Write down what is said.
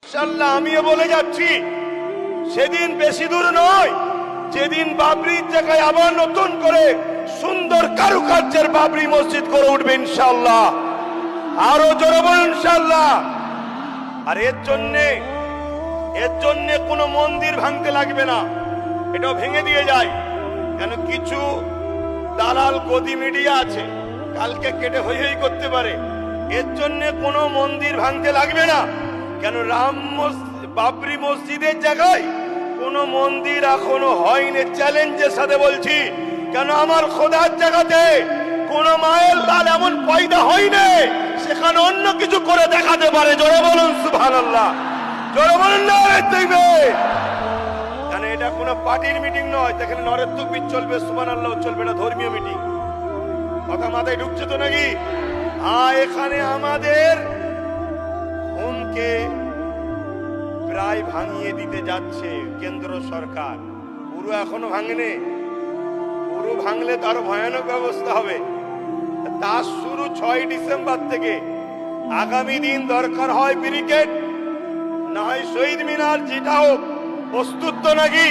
ইনশাআল্লাহ আমিও বলে যাচ্ছি, সেদিন বেশি দূর নয় যেদিন বাবরির জায়গায় আবার নতুন করে সুন্দর কারুকার্যের বাবরি মসজিদ করে উঠবে ইনশাআল্লাহ। আরো জোরে বলুন ইনশাআল্লাহ। আর এর জন্য কোনো মন্দির ভাঙতে লাগবে না, এটাও ভেঙে দিয়ে যায়। কেন কিছু দালাল গদি মিডিয়া আছে, কালকে কেটে হই হই করতে পারে। এর জন্য কোনো মন্দির ভাঙতে লাগবে না। কেন বাবরি মসজিদের জায়গায় কোনো মন্দির এখনো হয়নি, চ্যালেঞ্জের সাথে বলছি। কেন আমার খোদার জায়গাতে কোন মায়ের লাল এমন পয়দা হয়নি সেখানে অন্য কিছু করে দেখাতে পারে। জোরে বলুন সুবহানাল্লাহ, জোরে বলুন নারে তাকবীর। কেন এটা কোনো পার্টির মিটিং নয়, যেখানে নরের তাকবীর চলবে, সুবহানাল্লাহ চলবে, না ধর্মীয় মিটিং। কথা মাথায় ঢুকছে তো নাকি? এখানে আমাদের হোমকে প্রায় ভাঙিয়ে দিতে যাচ্ছে কেন্দ্র সরকার। পুরো এখনো ভাঙেনি, পুরো ভাঙলে তার ভয়ানক ব্যবস্থা হবে। তার শুরু 6 ডিসেম্বর থেকে। আগামী দিন দরকার হয় ব্রিগেড, না হয় শহীদ মিনার, যেটা হোক। প্রস্তুত তো নাকি?